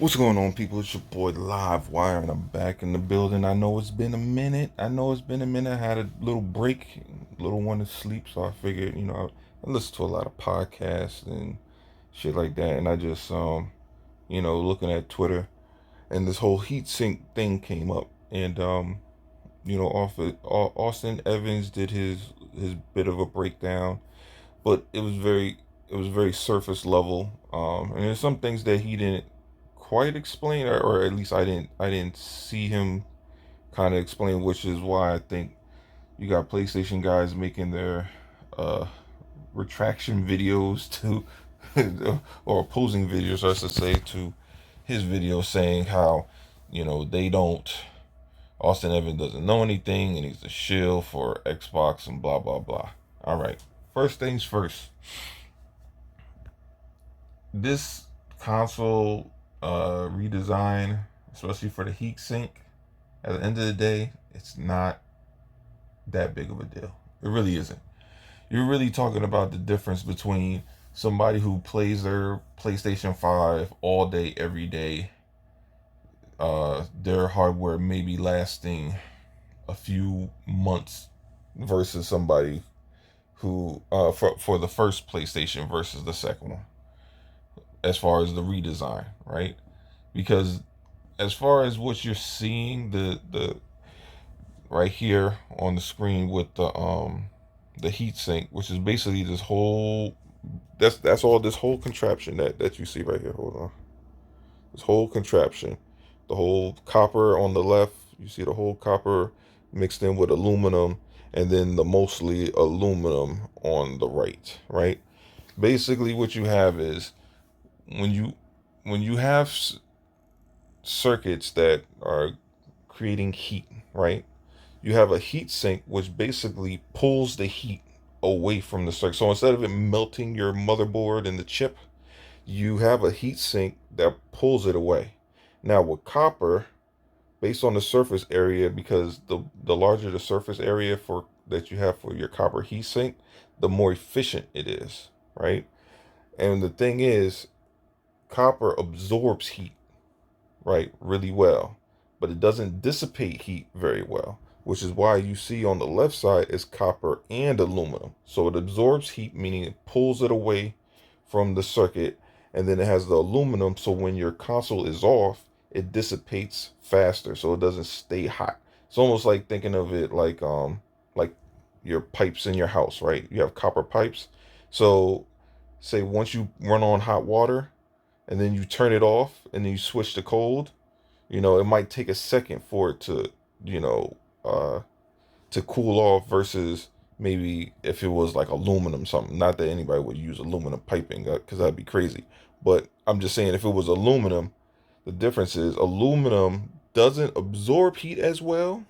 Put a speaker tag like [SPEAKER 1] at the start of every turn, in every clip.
[SPEAKER 1] What's going on, people? It's your boy Live Wire, and I'm back in the building. I know it's been a minute. I had a little break, little one to sleep, so I figured, I listen to a lot of podcasts and shit like that, and I just, looking at Twitter, and this whole heat sink thing came up, and Austin Evans did his bit of a breakdown, but it was very surface level. And there's some things that he didn't quite explain, or at least I didn't see him kind of explain, which is why I think you got PlayStation guys making their uh retraction videos to or opposing videos, I should say, to his video, saying how they don't Austin Evans doesn't know anything and he's a shill for Xbox and blah blah blah. All right, first things first, this console redesign, especially for the heat sink, at the end of the day, it's not that big of a deal. It really isn't. You're really talking about the difference between somebody who plays their PlayStation 5 all day, every day, their hardware maybe lasting a few months, versus somebody who, for the first PlayStation versus the second one, as far as the redesign, right? Because as far as what you're seeing, the right here on the screen with the heat sink, which is basically this whole, that's all, this whole contraption that you see right here. Hold on. This whole contraption, the whole copper on the left, you see the whole copper mixed in with aluminum, and then the mostly aluminum on the right, right? Basically what you have is, when you have circuits that are creating heat, right? You have a heat sink which basically pulls the heat away from the circuit. So instead of it melting your motherboard and the chip, you have a heat sink that pulls it away. Now with copper, based on the surface area, because the larger the surface area for that you have for your copper heat sink, the more efficient it is, right? And the thing is, copper absorbs heat, right, really well, but it doesn't dissipate heat very well, which is why you see on the left side is copper and aluminum. So it absorbs heat, meaning it pulls it away from the circuit, and then it has the aluminum, so when your console is off, it dissipates faster, so it doesn't stay hot. It's almost like thinking of it like your pipes in your house, right? You have copper pipes. So say once you run on hot water, and then you turn it off, and then you switch to cold, it might take a second for it to, you know, uh, to cool off, versus maybe if it was like aluminum something. Not that anybody would use aluminum piping, because that'd be crazy. But I'm just saying, if it was aluminum, the difference is aluminum doesn't absorb heat as well,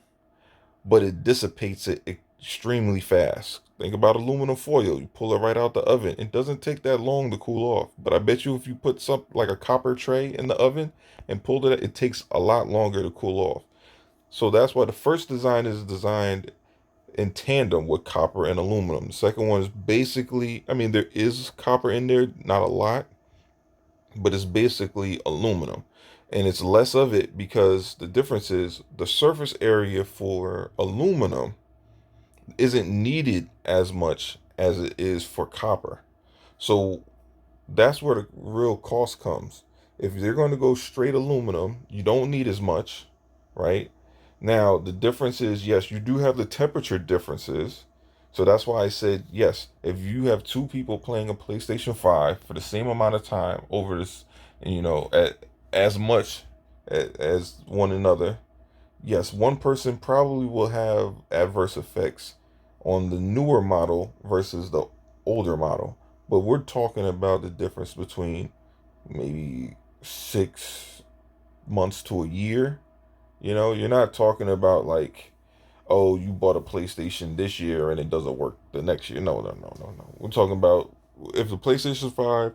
[SPEAKER 1] but it dissipates it extremely fast. Think about aluminum foil. You pull it right out the oven. It doesn't take that long to cool off. But I bet you if you put some like a copper tray in the oven and pulled it, it takes a lot longer to cool off. So that's why the first design is designed in tandem with copper and aluminum. The second one is basically, I mean, there is copper in there, not a lot, but it's basically aluminum. And it's less of it because the difference is the surface area for aluminum isn't needed as much as it is for copper. So that's where the real cost comes. If they're going to go straight aluminum, you don't need as much, right? Now, the difference is, yes, you do have the temperature differences. So that's why I said, yes, if you have two people playing a PlayStation 5 for the same amount of time over this, at as much as one another, yes, one person probably will have adverse effects on the newer model versus the older model. But we're talking about the difference between maybe 6 months to a year. You're not talking about like, oh, you bought a PlayStation this year and it doesn't work the next year. No, no, no, no, no. We're talking about if the PlayStation 5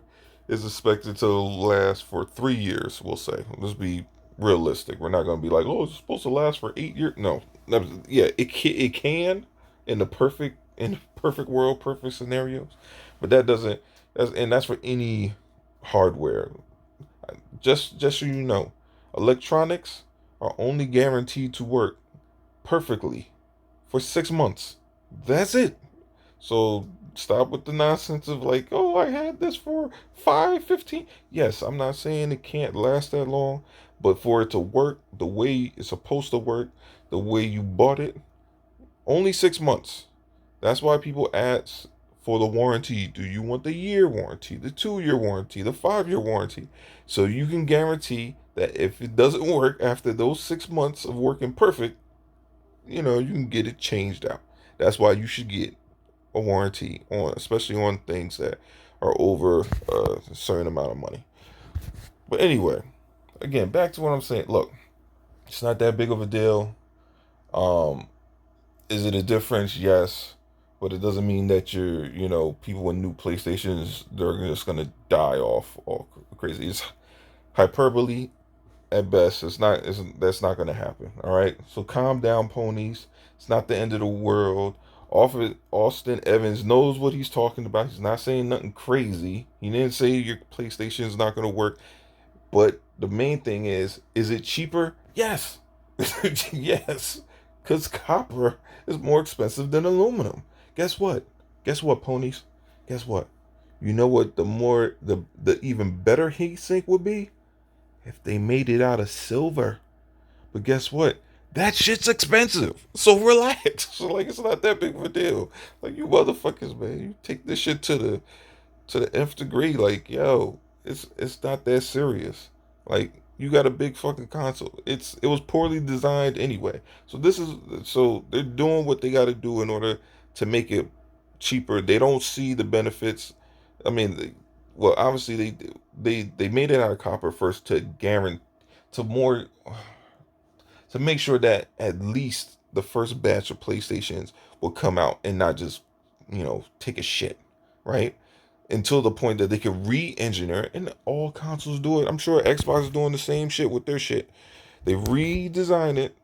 [SPEAKER 1] is expected to last for 3 years, we'll say. Let's be realistic. We're not going to be like, oh, it's supposed to last for 8 years. No, yeah, it can in perfect world, perfect scenarios, but that doesn't. That's for any hardware. Just so you know, electronics are only guaranteed to work perfectly for 6 months. That's it. So stop with the nonsense of like, oh, I had this for 5, 15. Yes, I'm not saying it can't last that long, but for it to work the way it's supposed to work, the way you bought it, only 6 months. That's why people ask for the warranty. Do you want the year warranty, the 2 year warranty, the 5 year warranty? So you can guarantee that if it doesn't work after those 6 months of working perfect, you can get it changed out. That's why you should get a warranty on, especially on things that are over a certain amount of money. But anyway, again, back to what I'm saying. Look, it's not that big of a deal. Um, is it a difference? Yes, but it doesn't mean that people with new PlayStations, they're just gonna die off all crazy. It's hyperbole at best. That's not gonna happen. All right, so calm down, ponies. It's not the end of the world. Auston Evans knows what he's talking about. He's not saying nothing crazy. He didn't say your PlayStation is not gonna work. But the main thing is it cheaper? Yes. Yes. Because copper is more expensive than aluminum. Guess what? Guess what, ponies? Guess what? You know what the even better heat sink would be? If they made it out of silver. But guess what? That shit's expensive. So relax. So like it's not that big of a deal. Like you motherfuckers, man. You take this shit to the nth degree. Like, yo, it's not that serious. Like, you got a big fucking console. It was poorly designed anyway. So they're doing what they got to do in order to make it cheaper. They don't see the benefits. I mean, well, obviously they made it out of copper first to guarantee to more to make sure that at least the first batch of PlayStations will come out and not just take a shit, right? Until the point that they can re-engineer it, and all consoles do it. I'm sure Xbox is doing the same shit with their shit. They redesign it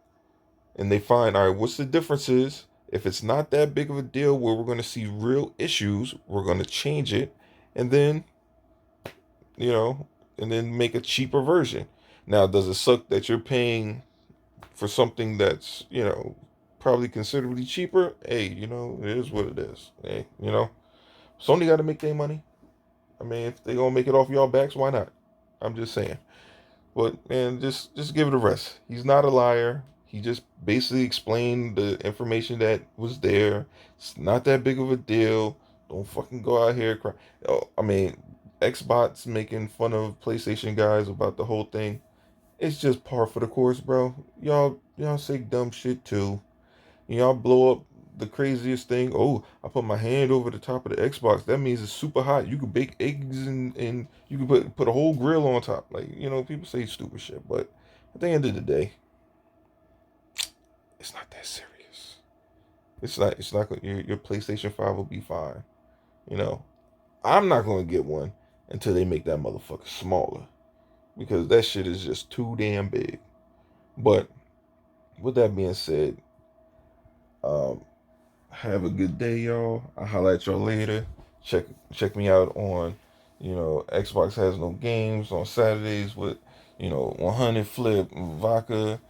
[SPEAKER 1] and they find, all right, what's the differences? If it's not that big of a deal where we're going to see real issues, we're going to change it, and then you know and then make a cheaper version. Now, does it suck that you're paying for something that's probably considerably cheaper? Hey, it is what it is. Hey, Sony got to make their money. I mean, if they gonna make it off y'all backs, why not? I'm just saying. But man, just give it a rest. He's not a liar. He just basically explained the information that was there. It's not that big of a deal. Don't fucking go out here cry. Oh, I mean, Xbox making fun of PlayStation guys about the whole thing. It's just par for the course, bro. Y'all say dumb shit too. Y'all blow up the craziest thing. Oh, I put my hand over the top of the Xbox. That means it's super hot. You can bake eggs and you can put a whole grill on top. Like, people say stupid shit, but at the end of the day, it's not that serious. It's not your PlayStation 5 will be fine. You know. I'm not gonna get one until they make that motherfucker smaller. Because that shit is just too damn big. But with that being said, um, have a good day, y'all. I'll holler at y'all later. Check me out on, Xbox has no games on Saturdays with, 100 flip vodka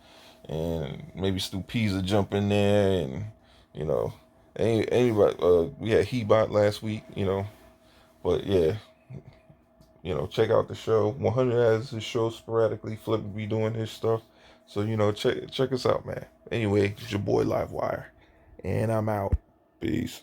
[SPEAKER 1] and maybe Stu Pizza jump in there and, you know, anybody. We had Hebot last week, but yeah, check out the show. 100 has his show sporadically. Flip will be doing his stuff. So, check us out, man. Anyway, it's your boy Livewire. And I'm out. Peace.